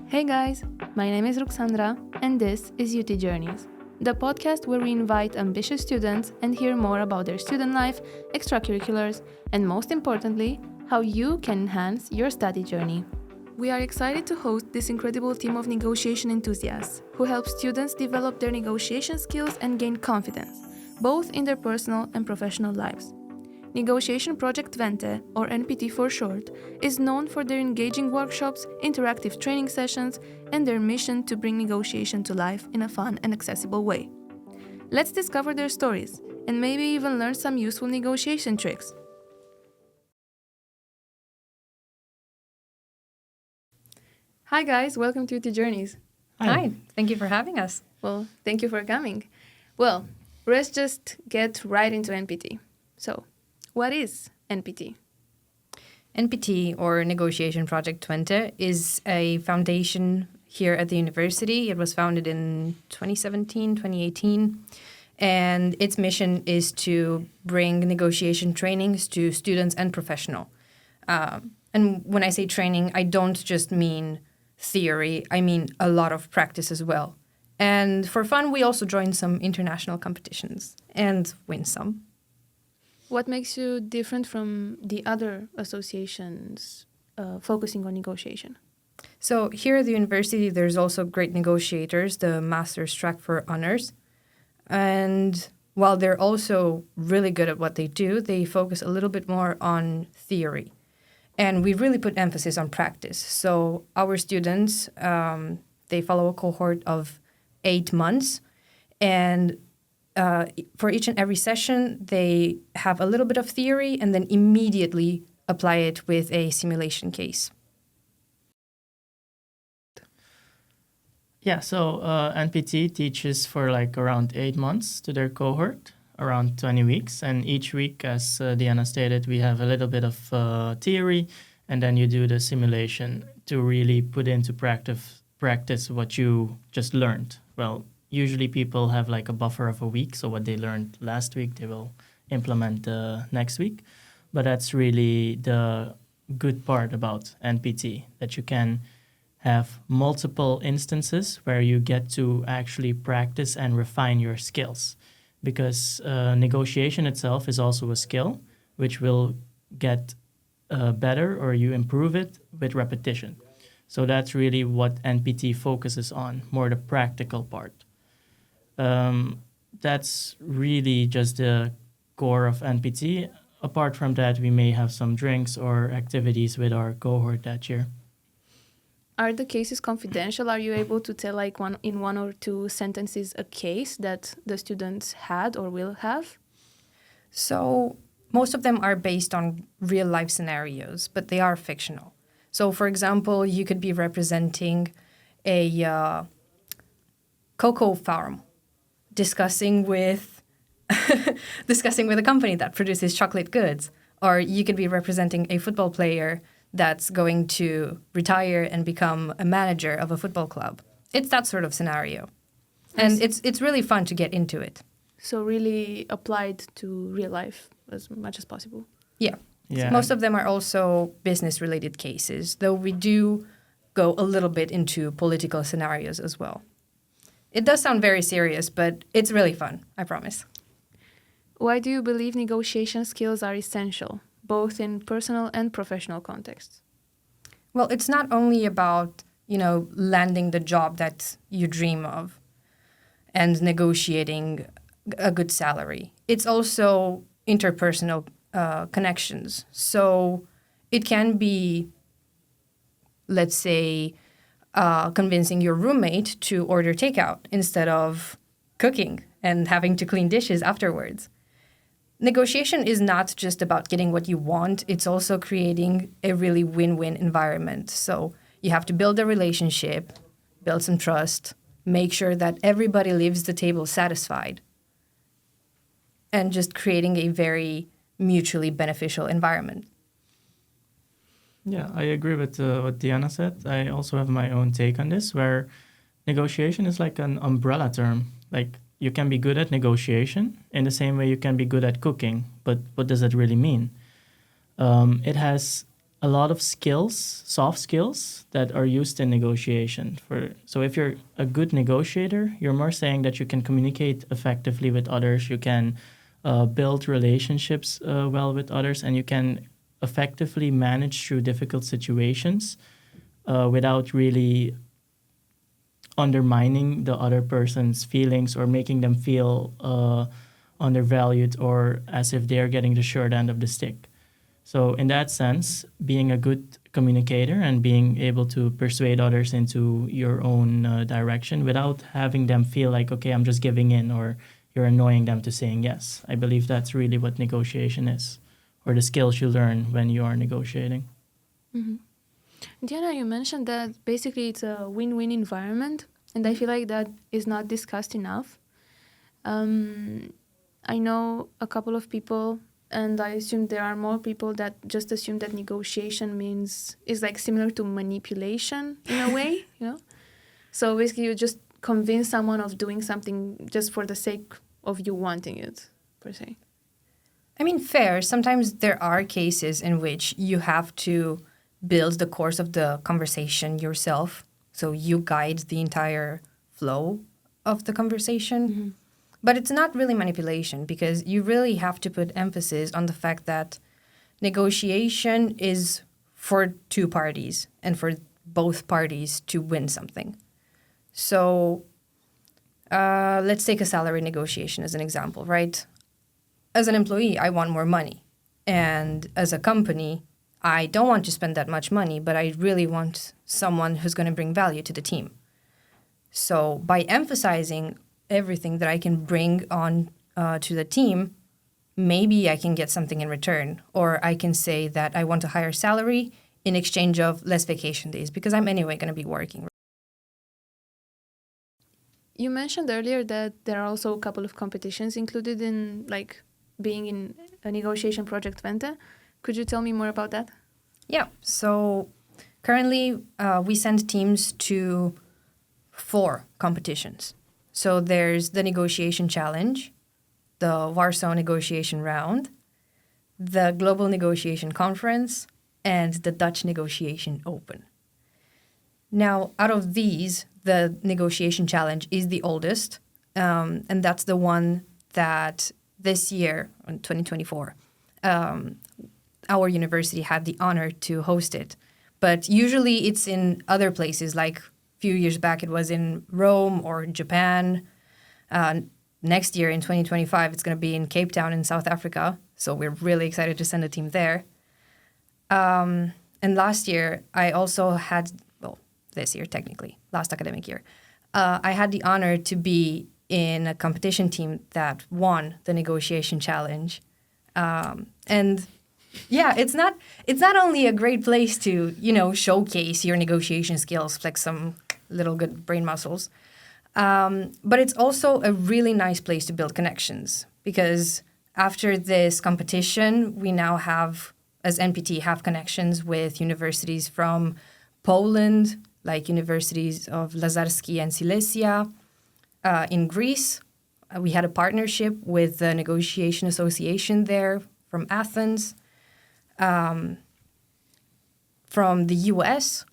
Hey guys, my name is Ruxandra and this is UT Journeys, the podcast where we invite ambitious students and hear more about their student life, extracurriculars, and most importantly, how you can enhance your study journey. We are excited to host this incredible team of negotiation enthusiasts who help students develop their negotiation skills and gain confidence, both in their personal and professional lives. Negotiation Project Twente, or NPT for short, is known for their engaging workshops, interactive training sessions, and their mission to bring negotiation to life in a fun and accessible way. Let's discover their stories and maybe even learn some useful negotiation tricks. Hi guys, welcome to UT Journeys. Hi, thank you for having us. Well, thank you for coming. Well, let's just get right into NPT. So, what is NPT? NPT, or Negotiation Project Twente, is a foundation here at the university. It was founded in 2017, 2018. And its mission is to bring negotiation trainings to students and professional. And when I say training, I don't just mean theory. I mean a lot of practice as well. And for fun, we also join some international competitions and win some. What makes you different from the other associations focusing on negotiation? So here at the university, there's also great negotiators, the master's track for honors. And while they're also really good at what they do, they focus a little bit more on theory. And we really put emphasis on practice. So our students, they follow a cohort of 8 months. And for each and every session, they have a little bit of theory and then immediately apply it with a simulation case. Yeah, so NPT teaches for like around 8 months to their cohort, around 20 weeks. And each week, as Diana stated, we have a little bit of theory, and then you do the simulation to really put into practice what you just learned. Well, usually people have like a buffer of a week, so what they learned last week, they will implement next week. But that's really the good part about NPT, that you can have multiple instances where you get to actually practice and refine your skills. Because negotiation itself is also a skill, which will get better, or you improve it with repetition. So that's really what NPT focuses on, more the practical part. That's really just the core of NPT. Apart from that, we may have some drinks or activities with our cohort that year. Are the cases confidential? Are you able to tell like one or two sentences a case that the students had or will have? So most of them are based on real life scenarios, but they are fictional. So for example, you could be representing a cocoa farm, discussing with a company that produces chocolate goods. Or you could be representing a football player that's going to retire and become a manager of a football club. It's that sort of scenario. And it's really fun to get into it. So really applied to real life as much as possible. Yeah. Yeah. Most of them are also business-related cases, though we do go a little bit into political scenarios as well. It does sound very serious, but it's really fun, I promise. Why do you believe negotiation skills are essential, both in personal and professional contexts? Well, it's not only about, landing the job that you dream of and negotiating a good salary. It's also interpersonal connections. So it can be, let's say, convincing your roommate to order takeout instead of cooking and having to clean dishes afterwards. Negotiation is not just about getting what you want, it's also creating a really win-win environment. So you have to build a relationship, build some trust, make sure that everybody leaves the table satisfied, and just creating a very mutually beneficial environment. Yeah, I agree with what Diana said. I also have my own take on this, where negotiation is like an umbrella term. Like, you can be good at negotiation in the same way you can be good at cooking, but what does that really mean? It has a lot of skills, soft skills that are used in negotiation. So if you're a good negotiator, you're more saying that you can communicate effectively with others, you can build relationships well with others, and you can effectively manage through difficult situations without really undermining the other person's feelings or making them feel undervalued or as if they're getting the short end of the stick. So in that sense, being a good communicator and being able to persuade others into your own direction without having them feel like, okay, I'm just giving in or you're annoying them to saying yes. I believe that's really what negotiation is, or the skills you learn when you are negotiating. Mm-hmm. Diana, you mentioned that basically it's a win-win environment, and I feel like that is not discussed enough. I know a couple of people, and I assume there are more people that just assume that negotiation is like similar to manipulation in a way, you know? So basically you just convince someone of doing something just for the sake of you wanting it, per se. I mean, fair. Sometimes there are cases in which you have to build the course of the conversation yourself. So you guide the entire flow of the conversation. Mm-hmm. But it's not really manipulation because you really have to put emphasis on the fact that negotiation is for two parties and for both parties to win something. So let's take a salary negotiation as an example, right? As an employee, I want more money. And as a company, I don't want to spend that much money, but I really want someone who's going to bring value to the team. So by emphasizing everything that I can bring on to the team, maybe I can get something in return. Or I can say that I want a higher salary in exchange of less vacation days because I'm anyway going to be working. You mentioned earlier that there are also a couple of competitions included in like being in a negotiation project Vente. Could you tell me more about that? Yeah. So currently we send teams to 4 competitions. So there's the negotiation challenge, the Warsaw negotiation round, the Global Negotiation Conference, and the Dutch Negotiation Open. Now, out of these, the negotiation challenge is the oldest, and that's the one that this year, in 2024, our university had the honor to host it. But usually it's in other places, like a few years back it was in Rome or Japan. Next year in 2025, it's going to be in Cape Town in South Africa. So we're really excited to send a team there. And last year, I also had, well, this year technically, last academic year, I had the honor to be in a competition team that won the negotiation challenge. And yeah, it's not only a great place to, showcase your negotiation skills, flex some little good brain muscles, but it's also a really nice place to build connections because after this competition, we now have, as NPT, have connections with universities from Poland, like universities of Lazarski and Silesia. In Greece, we had a partnership with the Negotiation Association there from Athens. From the US.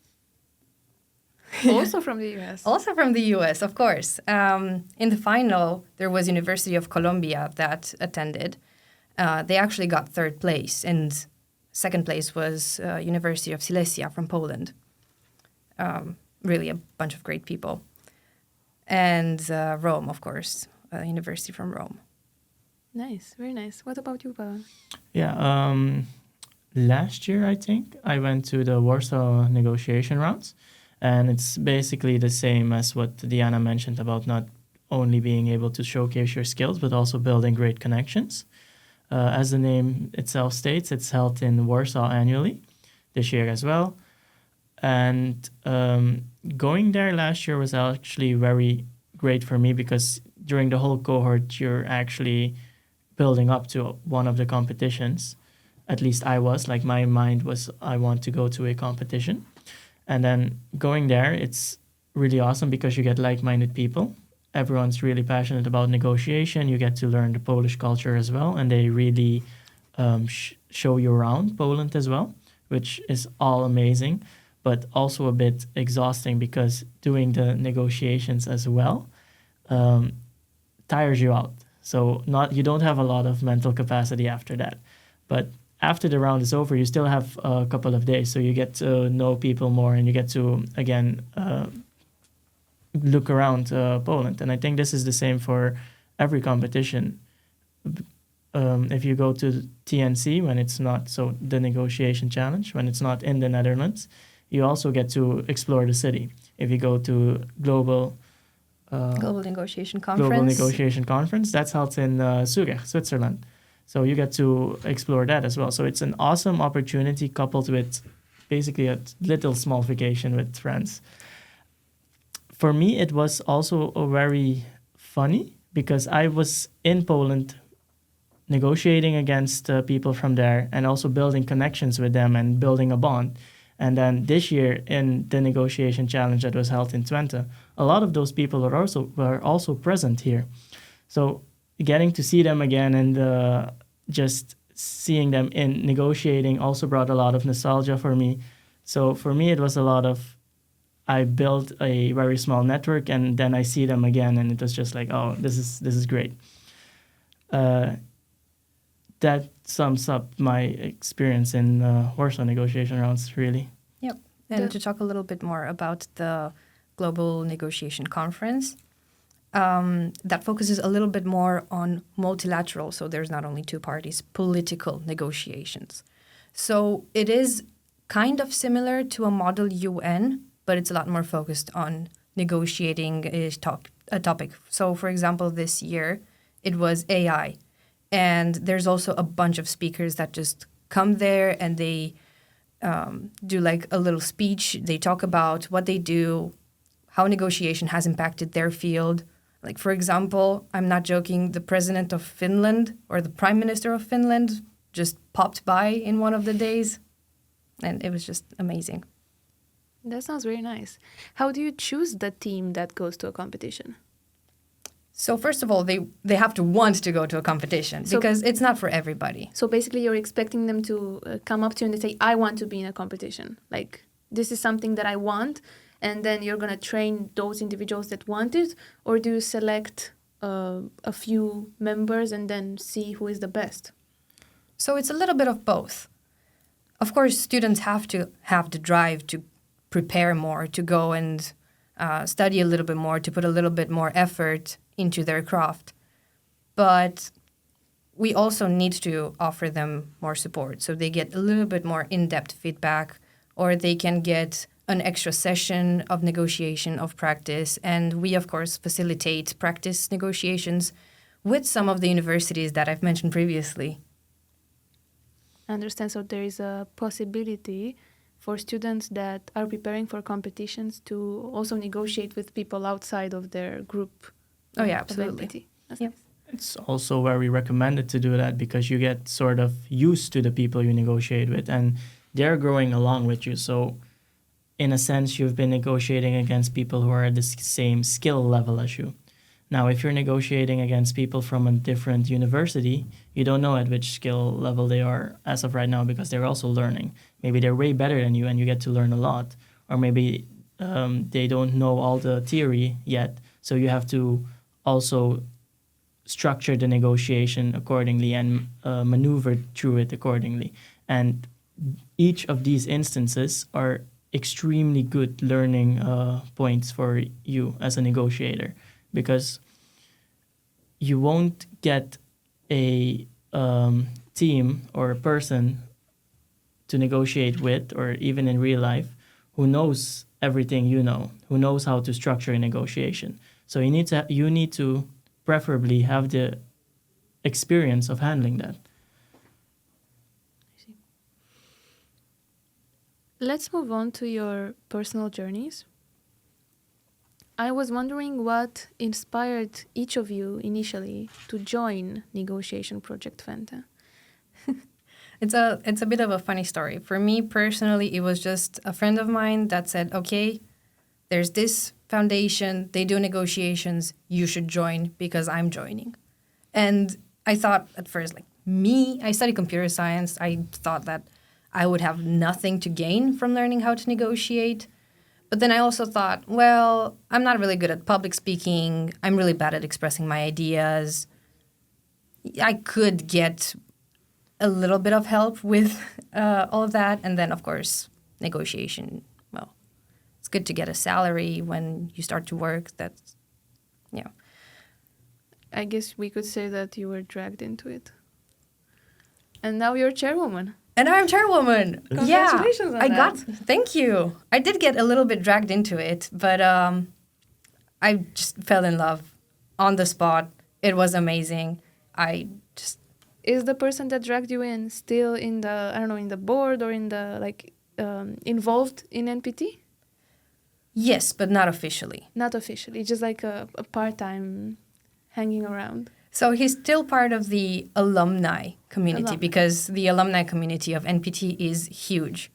Also from the US. Also from the US, of course. In the final, there was University of Columbia that attended. They actually got 3rd place, and 2nd place was University of Silesia from Poland. Really a bunch of great people. And Rome, of course, University from Rome. Nice, very nice. What about you, Pavel? Yeah, last year, I think, I went to the Warsaw negotiation rounds. And it's basically the same as what Diana mentioned about not only being able to showcase your skills, but also building great connections. As the name itself states, it's held in Warsaw annually, this year as well. And going there last year was actually very great for me because during the whole cohort, you're actually building up to one of the competitions. At least I was, like my mind was, I want to go to a competition. And then going there, it's really awesome because you get like-minded people. Everyone's really passionate about negotiation. You get to learn the Polish culture as well. And they really show you around Poland as well, which is all amazing, but also a bit exhausting because doing the negotiations as well tires you out. So you don't have a lot of mental capacity after that. But after the round is over, you still have a couple of days, so you get to know people more and you get to, again, look around Poland. And I think this is the same for every competition. If you go to TNC, when it's not, so the negotiation challenge, when it's not in the Netherlands, you also get to explore the city. If you go to Global Negotiation Conference, that's held in Zurich, Switzerland. So you get to explore that as well. So it's an awesome opportunity coupled with basically a little small vacation with friends. For me, it was also very funny because I was in Poland negotiating against people from there and also building connections with them and building a bond. And then this year in the negotiation challenge that was held in Twente, a lot of those people were also present here. So getting to see them again and just seeing them in negotiating also brought a lot of nostalgia for me. So for me, it was a lot of, I built a very small network and then I see them again and it was just like, oh, this is great. That sums up my experience in Warsaw negotiation rounds, really. Yep. And to talk a little bit more about the Global Negotiation Conference, that focuses a little bit more on multilateral, so there's not only two parties, political negotiations. So it is kind of similar to a model UN, but it's a lot more focused on negotiating a topic. So, for example, this year, it was AI. And there's also a bunch of speakers that just come there and they do like a little speech. They talk about what they do, how negotiation has impacted their field. Like, for example, I'm not joking, the president of Finland or the prime minister of Finland just popped by in one of the days. And it was just amazing. That sounds very nice. How do you choose the team that goes to a competition? So first of all, they have to want to go to a competition because it's not for everybody. So basically you're expecting them to come up to you and they say, I want to be in a competition. Like, this is something that I want. And then you're going to train those individuals that want it? Or do you select a few members and then see who is the best? So it's a little bit of both. Of course, students have to have the drive to prepare more, to go and study a little bit more, to put a little bit more effort into their craft. But we also need to offer them more support so they get a little bit more in-depth feedback, or they can get an extra session of negotiation, of practice. And we, of course, facilitate practice negotiations with some of the universities that I've mentioned previously. I understand. So there is a possibility for students that are preparing for competitions to also negotiate with people outside of their group. Oh, yeah, absolutely. That's yep. nice. It's also very recommended to do that because you get sort of used to the people you negotiate with and they're growing along with you. So in a sense, you've been negotiating against people who are at the same skill level as you. Now, if you're negotiating against people from a different university, you don't know at which skill level they are as of right now because they're also learning. Maybe they're way better than you and you get to learn a lot. Or maybe they don't know all the theory yet. So you have to also structure the negotiation accordingly and maneuver through it accordingly. And each of these instances are extremely good learning points for you as a negotiator, because you won't get a team or a person to negotiate with, or even in real life, who knows everything you know, who knows how to structure a negotiation. So you need to preferably have the experience of handling that. Let's move on to your personal journeys. I was wondering what inspired each of you initially to join Negotiation Project Twente. It's a bit of a funny story. For me personally, it was just a friend of mine that said, okay, there's this foundation, they do negotiations, you should join because I'm joining. And I thought at first, like, me, I study computer science. I thought that I would have nothing to gain from learning how to negotiate. But then I also thought, well, I'm not really good at public speaking. I'm really bad at expressing my ideas. I could get a little bit of help with all of that. And then, of course, negotiation. Well, it's good to get a salary when you start to work. That's, yeah. I guess we could say that you were dragged into it. And now you're chairwoman. And I'm chairwoman. Congratulations on that. Thank you. I did get a little bit dragged into it, but I just fell in love on the spot. It was amazing. Is the person that dragged you in still in the, I don't know, in the board or in the, like, involved in NPT? Yes, but not officially. Not officially, just like a part-time hanging around. So he's still part of the alumni community because the alumni community of NPT is huge.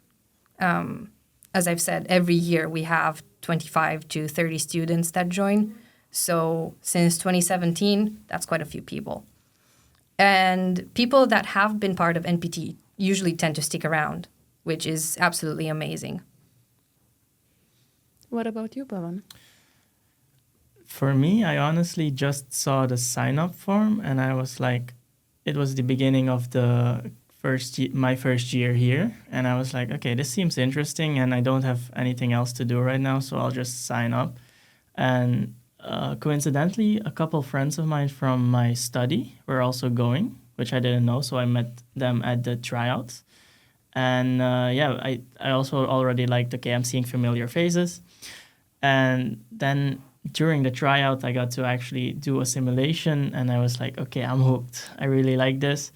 As I've said, every year we have 25 to 30 students that join. So since 2017, that's quite a few people. And people that have been part of NPT usually tend to stick around, which is absolutely amazing. What about you, Pavan? For me, I honestly just saw the sign-up form, and I was like, it was the beginning of my first year here, and I was like, okay, this seems interesting, and I don't have anything else to do right now, so I'll just sign up. And coincidentally, a couple friends of mine from my study were also going, which I didn't know, so I met them at the tryouts. And I also already liked, okay, I'm seeing familiar faces. And then during the tryout, I got to actually do a simulation, and I was like, okay, I'm hooked. I really like this.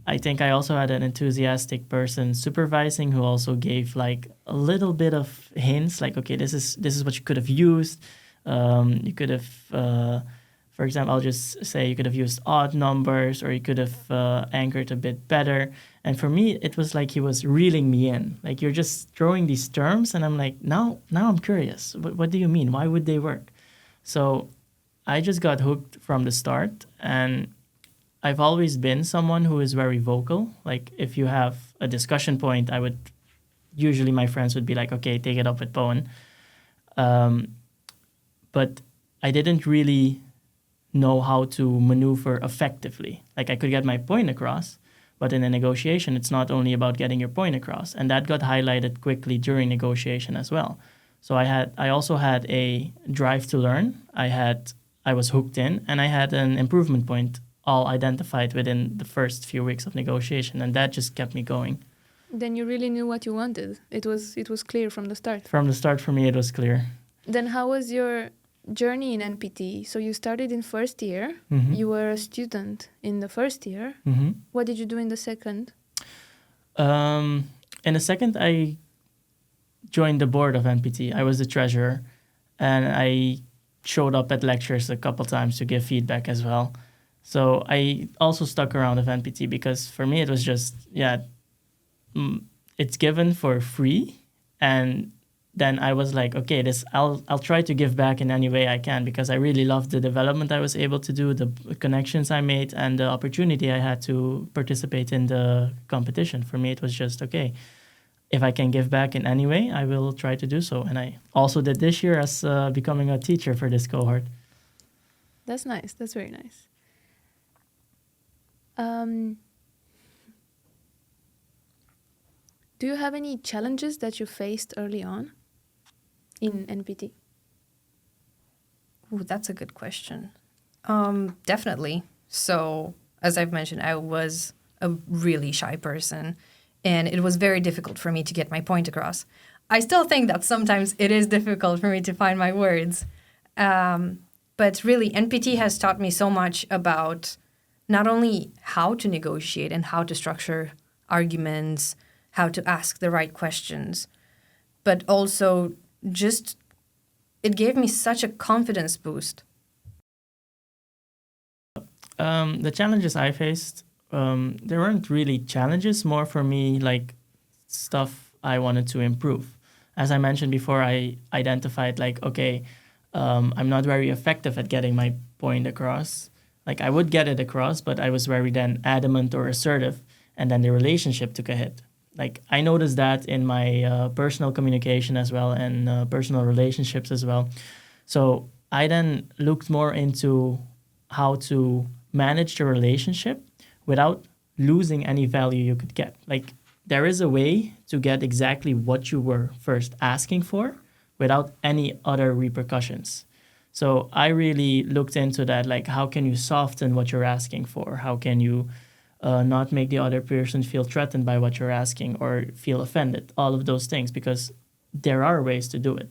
I think I also had an enthusiastic person supervising who also gave like a little bit of hints, like, okay, this is what you could have used. You could have, for example, I'll just say you could have used odd numbers, or you could have anchored a bit better. And for me, it was like he was reeling me in. Like, you're just throwing these terms, and I'm like, now I'm curious. What do you mean? Why would they work? So I just got hooked from the start, and I've always been someone who is very vocal. Like, if you have a discussion point, usually my friends would be like, okay, take it up with Bowen. But I didn't really know how to maneuver effectively. Like, I could get my point across, but in a negotiation, it's not only about getting your point across. And that got highlighted quickly during negotiation as well. So I also had a drive to learn. I was hooked in, and I had an improvement point all identified within the first few weeks of negotiation, and that just kept me going. Then you really knew what you wanted. It was clear from the start. From the start, for me, it was clear. Then how was your journey in NPT? So you started in first year. Mm-hmm. You were a student in the first year. Mm-hmm. What did you do in the second? In the second, I joined the board of NPT. I was the treasurer, and I showed up at lectures a couple times to give feedback as well. So I also stuck around with NPT because for me it was just, it's given for free. And then I was like, okay, I'll try to give back in any way I can, because I really loved the development I was able to do, the connections I made, and the opportunity I had to participate in the competition. For me, it was just, okay, if I can give back in any way, I will try to do so. And I also did this year as becoming a teacher for this cohort. That's nice. That's very nice. Do you have any challenges that you faced early on in NPT? Ooh, that's a good question. Definitely. So, as I've mentioned, I was a really shy person, and it was very difficult for me to get my point across. I still think that sometimes it is difficult for me to find my words. But really, NPT has taught me so much about not only how to negotiate and how to structure arguments, how to ask the right questions, but also just it gave me such a confidence boost. The challenges I faced, there weren't really challenges, more for me like stuff I wanted to improve. As I mentioned before, I identified like, okay, I'm not very effective at getting my point across. Like, I would get it across, but I was very then adamant or assertive, and then the relationship took a hit. Like I noticed that in my personal communication as well and personal relationships as well. So I then looked more into how to manage the relationship without losing any value you could get. Like there is a way to get exactly what you were first asking for without any other repercussions. So I really looked into that, like how can you soften what you're asking for? How can you not make the other person feel threatened by what you're asking or feel offended? All of those things, because there are ways to do it.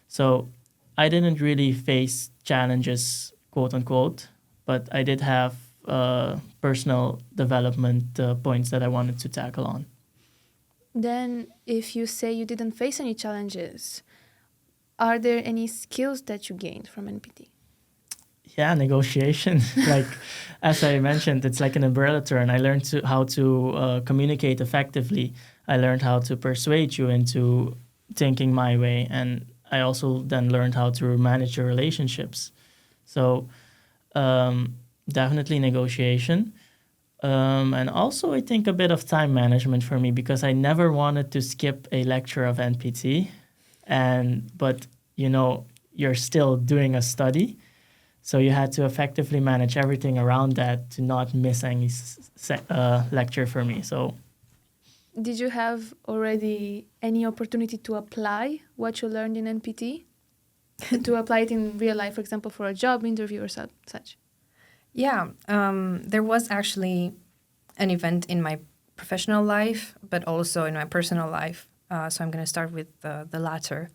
So I didn't really face challenges, quote unquote, but I did have personal development points that I wanted to tackle on. Then, if you say you didn't face any challenges, are there any skills that you gained from NPT? Yeah, negotiation. Like, as I mentioned, it's like an umbrella term. I learned how to communicate effectively. I learned how to persuade you into thinking my way. And I also then learned how to manage your relationships. So definitely negotiation. And also, I think a bit of time management for me, because I never wanted to skip a lecture of NPT. But, you're still doing a study. So you had to effectively manage everything around that to not miss any lecture for me. So, did you have already any opportunity to apply what you learned in NPT? To apply it in real life, for example, for a job interview or such? Yeah, there was actually an event in my professional life, but also in my personal life. So I'm going to start with the latter.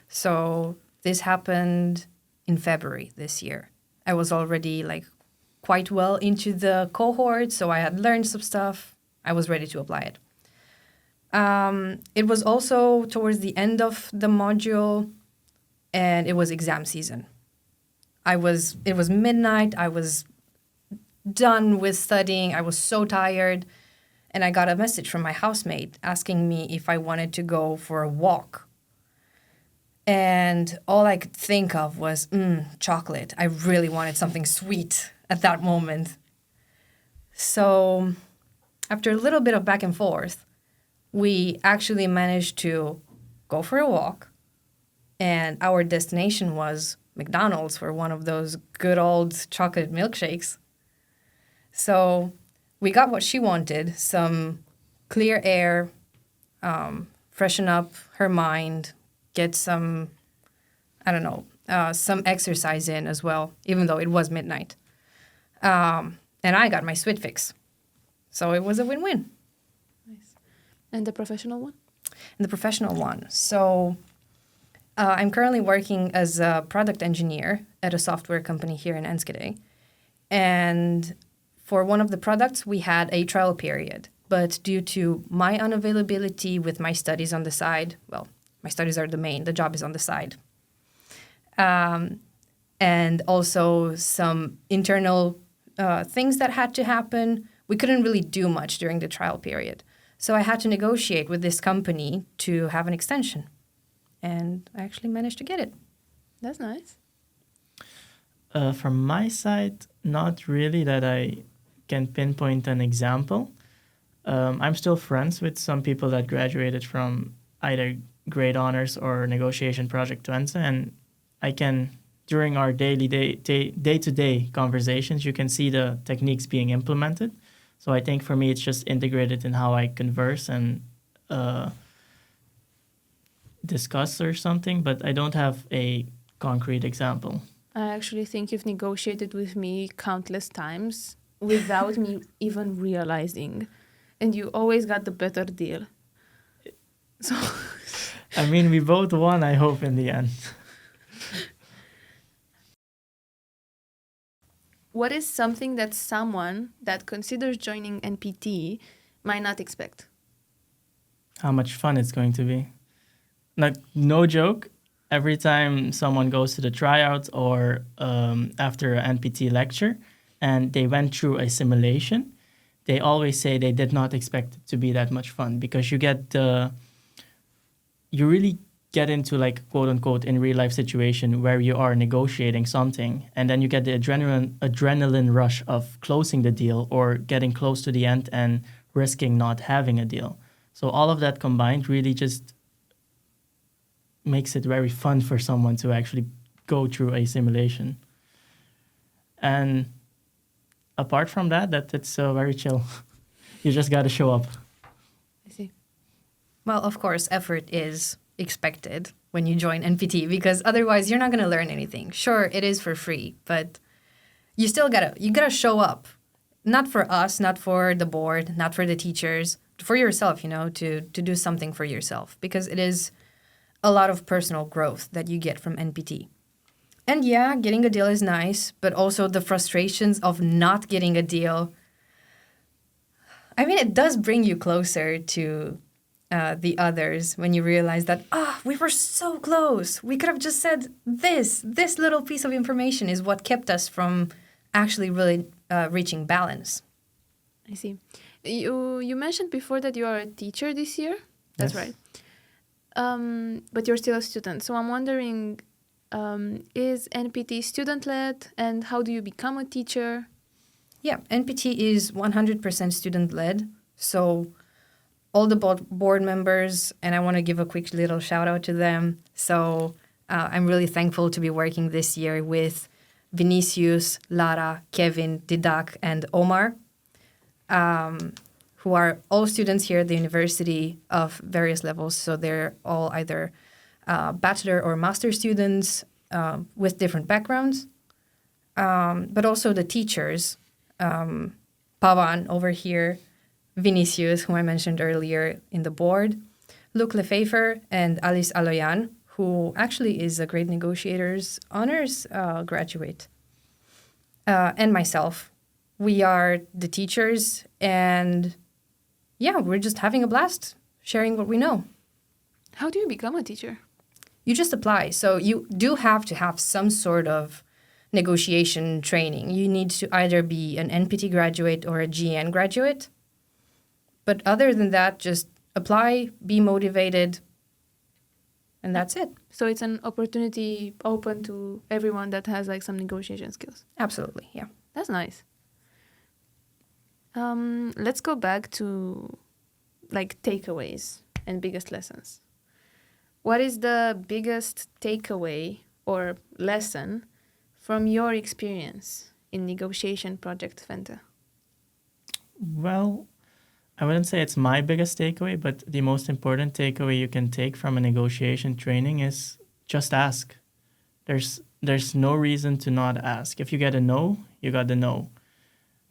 So this happened in February this year. I was already quite well into the cohort, so I had learned some stuff. I was ready to apply it. It was also towards the end of the module, and it was exam season. It was midnight. I was done with studying. I was so tired. And I got a message from my housemate asking me if I wanted to go for a walk. And all I could think of was, chocolate. I really wanted something sweet at that moment. So after a little bit of back and forth, we actually managed to go for a walk. And our destination was McDonald's for one of those good old chocolate milkshakes. So we got what she wanted, some clear air, freshen up her mind, get some, some exercise in as well, even though it was midnight. And I got my sweet fix. So it was a win-win. Nice. And the professional one? And the professional one. So I'm currently working as a product engineer at a software company here in Enschede. And for one of the products, we had a trial period. But due to my unavailability with my studies on the side, well, my studies are the main, the job is on the side. And also some internal things that had to happen, we couldn't really do much during the trial period. So I had to negotiate with this company to have an extension. And I actually managed to get it. That's nice. From my side, not really that I can pinpoint an example. I'm still friends with some people that graduated from either grade honors or negotiation project Twente, and I can, during our daily day-to-day conversations, you can see the techniques being implemented. So I think for me, it's just integrated in how I converse and discuss or something, but I don't have a concrete example. I actually think you've negotiated with me countless times without me even realizing. And you always got the better deal. So I mean, we both won, I hope, in the end. What is something that someone that considers joining NPT might not expect? How much fun it's going to be. Like, no joke, every time someone goes to the tryouts or after an NPT lecture and they went through a simulation, they always say they did not expect it to be that much fun, because you really get into, like, quote unquote, in real life situation where you are negotiating something, and then you get the adrenaline rush of closing the deal or getting close to the end and risking not having a deal. So all of that combined really just makes it very fun for someone to actually go through a simulation. And apart from that it's very chill. You just got to show up. I see. Well, of course, effort is expected when you join NPT because otherwise you're not going to learn anything. Sure, it is for free, but you still gotta show up. Not for us, not for the board, not for the teachers, for yourself, to do something for yourself because it is a lot of personal growth that you get from NPT. And yeah, getting a deal is nice, but also the frustrations of not getting a deal. I mean, it does bring you closer to the others when you realize that, we were so close. We could have just said this. This little piece of information is what kept us from actually really reaching balance. I see. You mentioned before that you are a teacher this year. That's Yes. right. But you're still a student. So I'm wondering, is NPT student-led and how do you become a teacher? Yeah, NPT is 100% student-led. So all the board members, and I want to give a quick little shout out to them. So I'm really thankful to be working this year with Vinicius, Lara, Kevin, Didak, and Omar, who are all students here at the university of various levels. So they're all either bachelor or master students with different backgrounds, but also the teachers, Pavan over here, Vinicius, whom I mentioned earlier in the board, Luc Lefevre, and Alice Aloyan, who actually is a Great Negotiators Honors graduate, and myself. We are the teachers, and yeah, we're just having a blast, sharing what we know. How do you become a teacher? You just apply. So you do have to have some sort of negotiation training. You need to either be an NPT graduate or a GN graduate. But other than that, just apply, be motivated, and that's it. So it's an opportunity open to everyone that has like some negotiation skills. Absolutely, yeah. That's nice. Let's go back to like takeaways and biggest lessons. What is the biggest takeaway or lesson from your experience in negotiation project Vente? Well, I wouldn't say it's my biggest takeaway, but the most important takeaway you can take from a negotiation training is just ask. There's no reason to not ask. If you get a no, you got the no.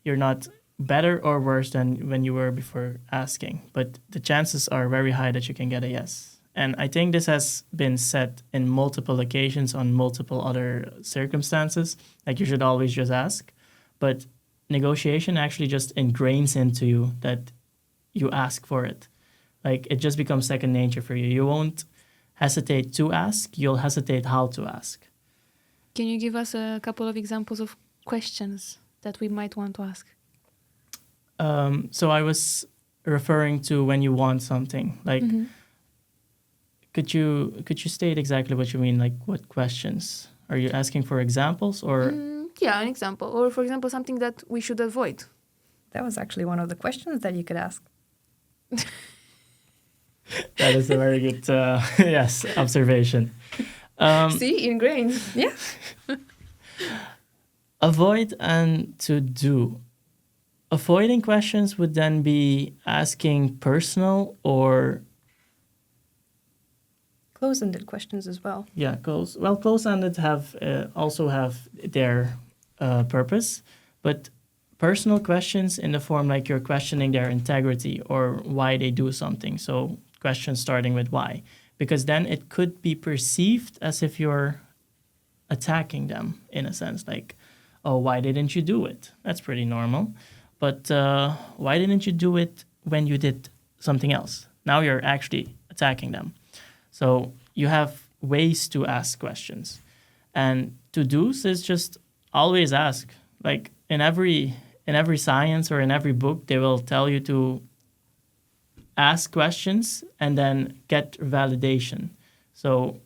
You're not better or worse than when you were before asking, but the chances are very high that you can get a yes. And I think this has been said in multiple occasions on multiple other circumstances, like you should always just ask. But negotiation actually just ingrains into you that you ask for it. Like it just becomes second nature for you. You won't hesitate to ask, you'll hesitate how to ask. Can you give us a couple of examples of questions that we might want to ask? So I was referring to when you want something. Like, could you state exactly what you mean? Like, what questions? Are you asking for examples or? Yeah, an example. Or, for example, something that we should avoid. That was actually one of the questions that you could ask. That is a very good, yes, observation. See, ingrained. Yeah. Avoid and to do. Avoiding questions would then be asking personal or... Close-ended questions as well. Yeah, close-ended also have their purpose, but personal questions in the form like you're questioning their integrity or why they do something. So questions starting with why, because then it could be perceived as if you're attacking them in a sense, like, oh, why didn't you do it? That's pretty normal. But why didn't you do it when you did something else? Now you're actually attacking them. So you have ways to ask questions. And to-dos is just always ask. Like in every science or in every book, they will tell you to ask questions and then get validation. So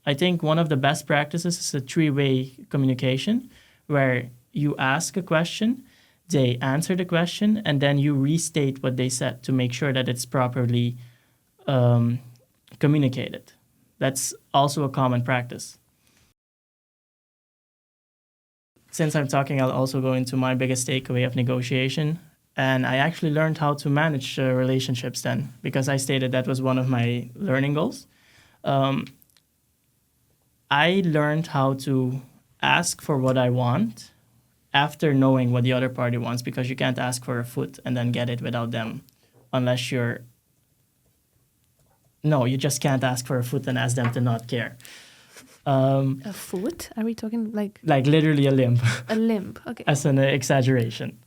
I think one of the best practices is a three-way communication where you ask a question, they answer the question, and then you restate what they said to make sure that it's properly communicated. That's also a common practice. Since I'm talking, I'll also go into my biggest takeaway of negotiation. And I actually learned how to manage relationships then, because I stated that was one of my learning goals. I learned how to ask for what I want after knowing what the other party wants, because you can't ask for a foot and then get it without them unless you're... No, you just can't ask for a foot and ask them to not care. A foot? Are we talking like... Like literally a limb. A limb, okay. As an exaggeration.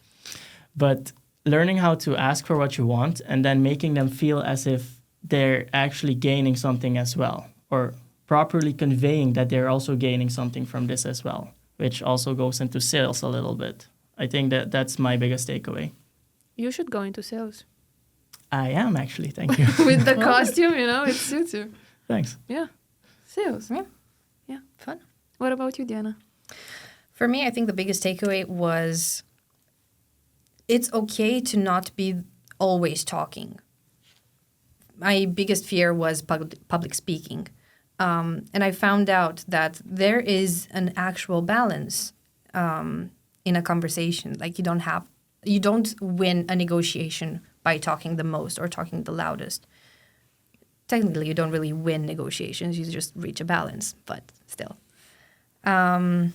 But learning how to ask for what you want and then making them feel as if they're actually gaining something as well, or properly conveying that they're also gaining something from this as well, which also goes into sales a little bit. I think that's my biggest takeaway. You should go into sales. I am actually, thank you. With the costume, it suits you. Thanks. Yeah. Sales. Yeah, fun. What about you, Diana? For me, I think the biggest takeaway was it's okay to not be always talking. My biggest fear was public speaking. And I found out that there is an actual balance in a conversation. Like you don't win a negotiation by talking the most or talking the loudest. Technically, you don't really win negotiations. You just reach a balance, but still. And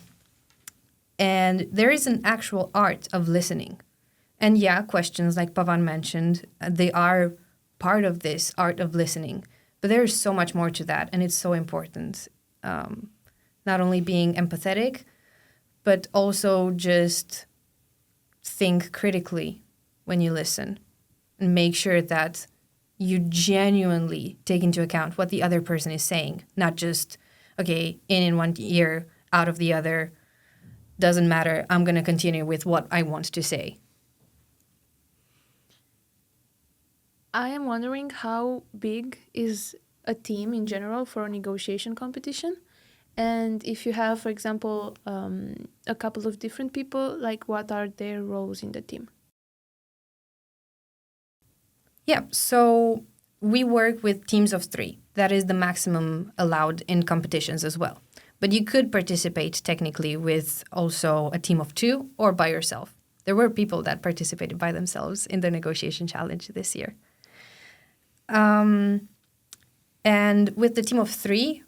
there is an actual art of listening. And yeah, questions like Pavan mentioned, they are part of this art of listening. But there is so much more to that, and it's so important. Not only being empathetic, but also just think critically when you listen and make sure that you genuinely take into account what the other person is saying, not just, okay, in one ear, out of the other, doesn't matter, I'm going to continue with what I want to say. I am wondering how big is a team in general for a negotiation competition? And if you have, for example, a couple of different people, like what are their roles in the team? Yeah, so we work with teams of 3. That is the maximum allowed in competitions as well. But you could participate technically with also a team of 2 or by yourself. There were people that participated by themselves in the negotiation challenge this year. And with the team of 3,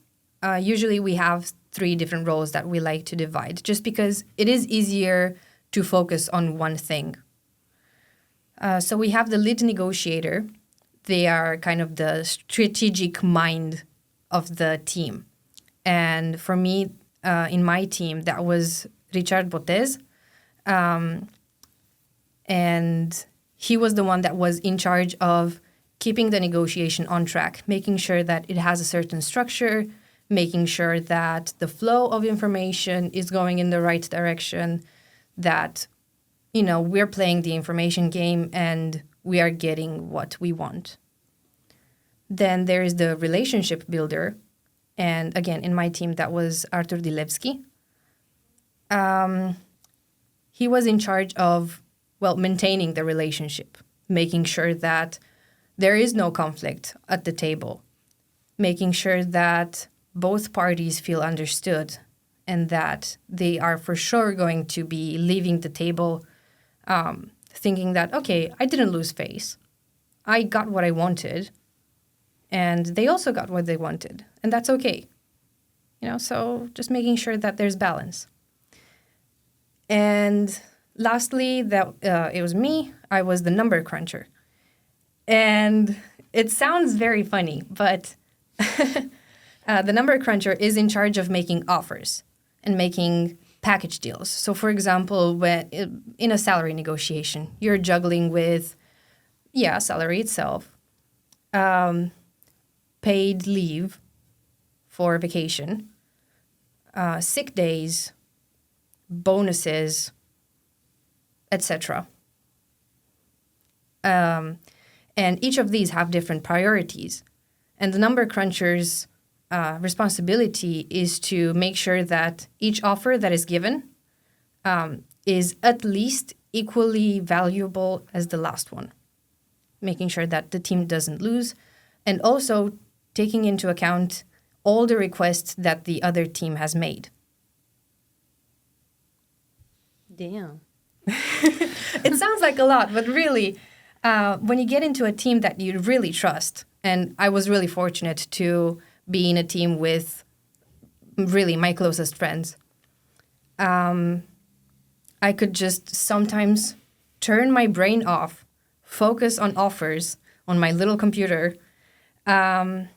usually we have 3 different roles that we like to divide, just because it is easier to focus on one thing. So we have the lead negotiator. They are kind of the strategic mind of the team. And for me, in my team, that was Richard Botez. And he was the one that was in charge of keeping the negotiation on track, making sure that it has a certain structure, making sure that the flow of information is going in the right direction, that we're playing the information game and we are getting what we want. Then there is the relationship builder. And again, in my team, that was Artur Dilewski. He was in charge of, maintaining the relationship, making sure that there is no conflict at the table, making sure that both parties feel understood and that they are for sure going to be leaving the table thinking that, okay, I didn't lose face. I got what I wanted, and they also got what they wanted, and that's okay. So just making sure that there's balance. And lastly, that it was me. I was the number cruncher. And it sounds very funny, but the number cruncher is in charge of making offers and making package deals. So, for example, when in a salary negotiation, you're juggling with, salary itself, paid leave for vacation, sick days, bonuses, etc. And each of these have different priorities. And the number cruncher's responsibility is to make sure that each offer that is given is at least equally valuable as the last one, making sure that the team doesn't lose, and also taking into account all the requests that the other team has made. Damn. It sounds like a lot, but really, when you get into a team that you really trust, and I was really fortunate to be in a team with really my closest friends, I could just sometimes turn my brain off, focus on offers on my little computer, and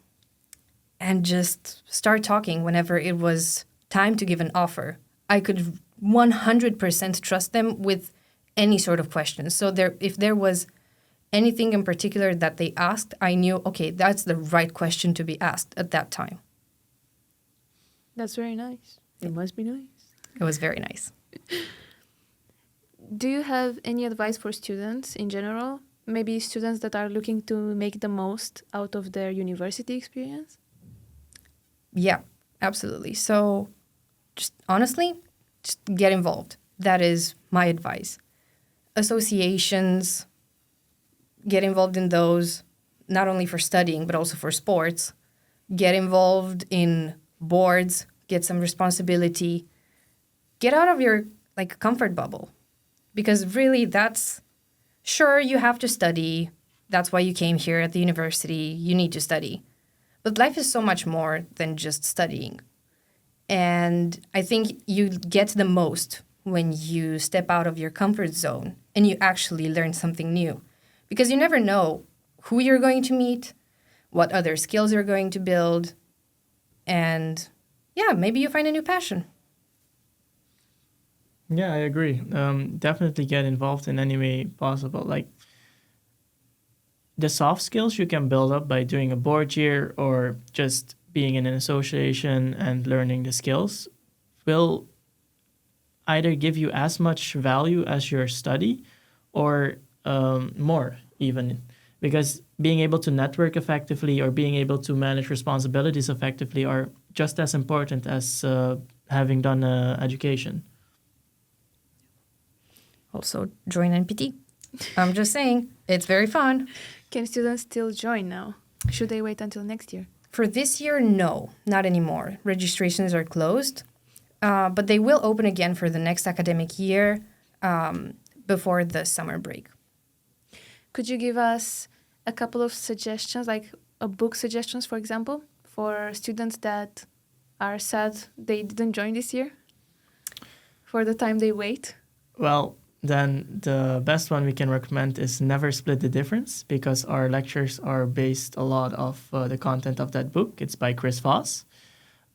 just start talking whenever it was time to give an offer. I could 100% trust them with any sort of questions. So if there was anything in particular that they asked, I knew, okay, that's the right question to be asked at that time. That's very nice. It must be nice. It was very nice. Do you have any advice for students in general? Maybe students that are looking to make the most out of their university experience? Yeah, absolutely. So just honestly, just get involved. That is my advice. Associations, get involved in those, not only for studying, but also for sports. Get involved in boards, get some responsibility. Get out of your comfort bubble. Because really sure, you have to study. That's why you came here at the university. You need to study. But life is so much more than just studying. And I think you get the most when you step out of your comfort zone and you actually learn something new. Because you never know who you're going to meet, what other skills you're going to build, and yeah, maybe you find a new passion. Yeah, I agree. Definitely get involved in any way possible. Like the soft skills you can build up by doing a board year or just being in an association and learning the skills will either give you as much value as your study or more even. Because being able to network effectively or being able to manage responsibilities effectively are just as important as having done education. Also, join NPT. I'm just saying, it's very fun. Can students still join now? Should they wait until next year? For this year, no, not anymore. Registrations are closed, but they will open again for the next academic year before the summer break. Could you give us a couple of suggestions, like a book suggestions, for example, for students that are sad they didn't join this year for the time they wait? Well, then the best one we can recommend is Never Split the Difference, because our lectures are based a lot of the content of that book. It's by Chris Voss.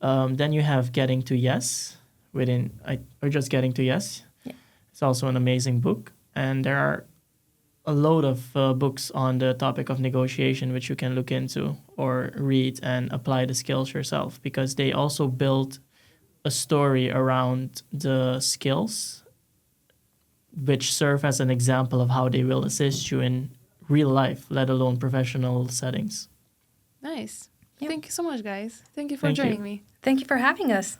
Then you have Getting to Yes, or just Getting to Yes. Yeah. It's also an amazing book. And there are a load of books on the topic of negotiation, which you can look into or read and apply the skills yourself, because they also build a story around the skills which serve as an example of how they will assist you in real life, let alone professional settings. Nice. Yeah. Thank you so much, guys. Thank you for Thank you. joining me. Thank you for having us.